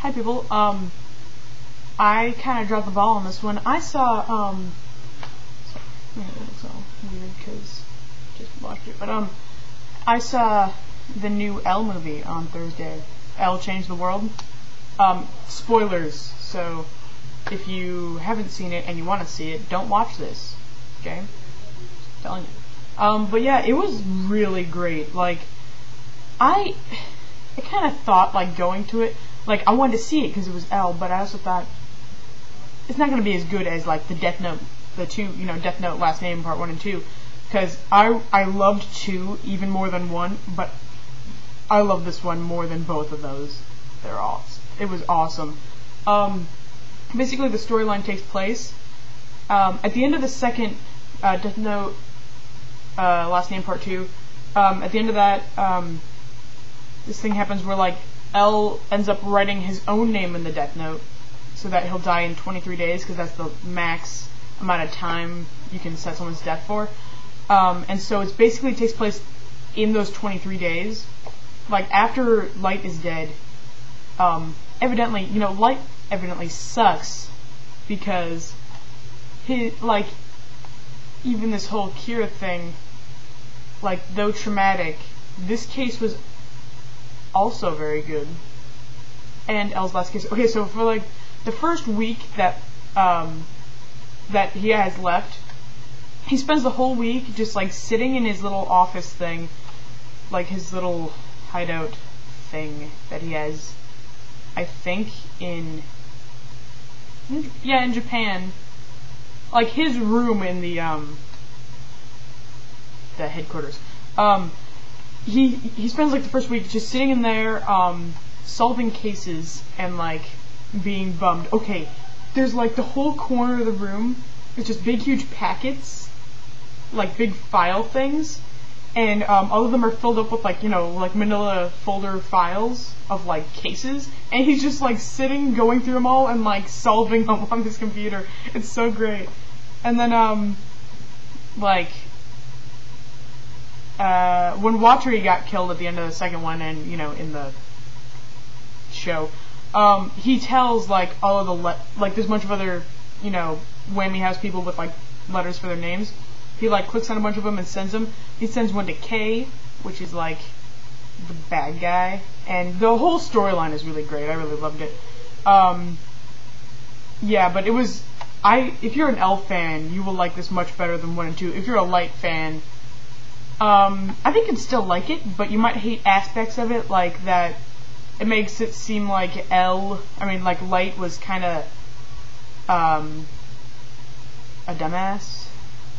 Hi people. I kind of dropped the ball on this one. I saw sorry, it's all weird because just watched it. But I saw the new Elle movie on Thursday. Elle Changed the World. Spoilers. So if you haven't seen it and you want to see it, don't watch this. Okay, just telling you. But yeah, it was really great. Like I kind of thought, like, going to it, like, I wanted to see it because it was Elle, but I also thought it's not going to be as good as, like, the Death Note, the two, Death Note Last Name Part 1 and 2, because I loved 2 even more than 1, but I love this one more than both of those. It was awesome. Basically, the storyline takes place at the end of the second Death Note Last Name Part 2. At the end of that, this thing happens where, like, Elle ends up writing his own name in the Death Note so that he'll die in 23 days, because that's the max amount of time you can set someone's death for. And so it basically takes place in those 23 days. Like, after Light is dead, evidently, Light evidently sucks because even this whole Kira thing, like, though traumatic, this case was also very good. And Elle's last case. Okay, so for, like, the first week that he has left, he spends the whole week just, like, sitting in his little office thing, like his little hideout thing that he has, I think, in Japan. Like, his room in the headquarters. He spends, like, the first week just sitting in there, solving cases and, like, being bummed. Okay, there's, like, the whole corner of the room is just big, huge packets, like, big file things, and all of them are filled up with, like, like manila folder files of, like, cases, and he's just, like, sitting, going through them all, and, like, solving them on his computer. It's so great. And then, when Watari got killed at the end of the second one, and, in the show, he tells, like, all of the, like, there's a bunch of other, Whammy House people with, like, letters for their names. He, like, clicks on a bunch of them and sends them. He sends one to Kay, which is, like, the bad guy. And the whole storyline is really great. I really loved it. Yeah, but it was, if you're an Elle fan, you will like this much better than 1 and 2. If you're a Light fan, I think you'd still like it, but you might hate aspects of it, like that it makes it seem like Light was kind of, a dumbass.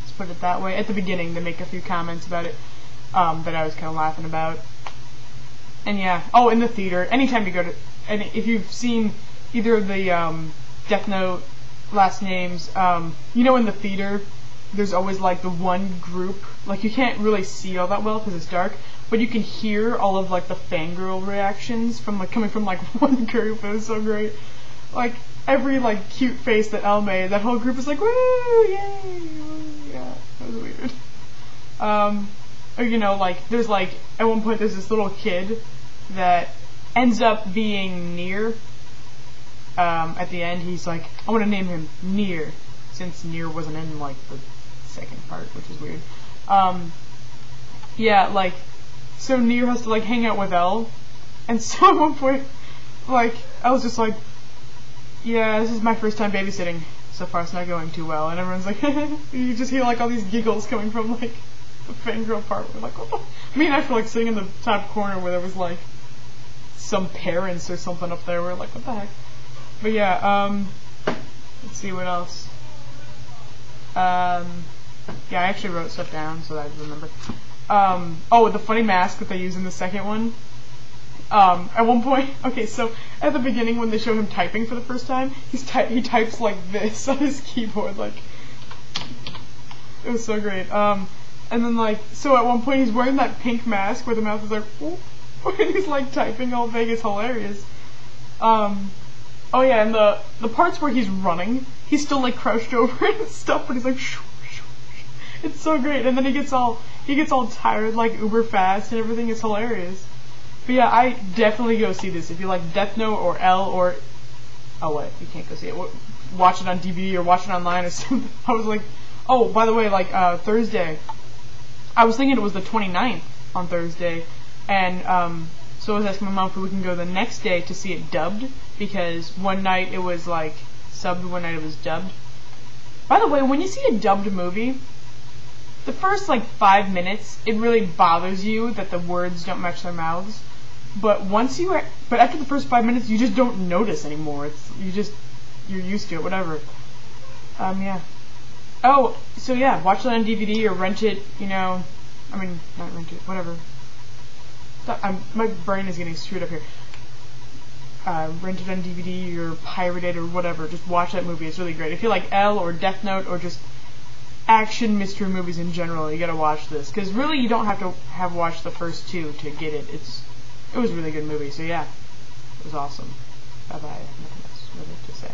Let's put it that way. At the beginning, they make a few comments about it, that I was kind of laughing about. And yeah, in the theater, anytime you go to, and if you've seen either of the, Death Note Last Names, in the theater, there's always, like, the one group, like, you can't really see all that well because it's dark, but you can hear all of, like, the fangirl reactions from, like, coming from, like, one group. It was so great. Like, every, like, cute face that Elle made, that whole group was like, woo, yay, woo. Yeah, that was weird. Or, like, there's, like, at one point there's this little kid that ends up being Nier. At the end, he's like, I want to name him Nier, since Nier wasn't in, like, the second part, which is weird. Yeah, like, so Nier has to, like, hang out with Elle, and so at one point, like, Elle's just like, yeah, this is my first time babysitting. So far it's not going too well, and everyone's like, you just hear, like, all these giggles coming from, like, the fangirl part. We're like, what the? Me and I feel like sitting in the top corner where there was, like, some parents or something up there. We're like, what the heck? But yeah, let's see what else. Yeah, I actually wrote stuff down so that I remember. The funny mask that they use in the second one. At one point, okay, so at the beginning when they show him typing for the first time, he types like this on his keyboard, like, it was so great. And then, like, so at one point he's wearing that pink mask where the mouth is like, ooh, and he's, like, typing all big. It's hilarious. Oh yeah, and the parts where he's running, he's still, like, crouched over and stuff, but he's like, shoo, shoo, shoo. It's so great. And then he gets all tired, like, uber fast and everything. It's hilarious. But yeah, I definitely go see this. If you like Death Note or L or... Oh, wait, you can't go see it. Watch it on DVD or watch it online or something. I was like... Oh, by the way, like, Thursday... I was thinking it was the 29th on Thursday, and, so I was asking my mom if we can go the next day to see it dubbed, because one night it was, like, subbed, one night it was dubbed. By the way, when you see a dubbed movie, the first, like, 5 minutes, it really bothers you that the words don't match their mouths. But after the first 5 minutes, you just don't notice anymore. You're used to it, whatever. Yeah. Oh, so yeah, watch it on DVD or rent it, not rent it, whatever. My brain is getting screwed up here. Rent it on DVD or pirate it or whatever. Just watch that movie. It's really great. If you like L or Death Note or just action mystery movies in general, you gotta watch this. Because really, you don't have to have watched the first two to get it. It was a really good movie. So yeah, it was awesome. Bye bye. Nothing else really to say.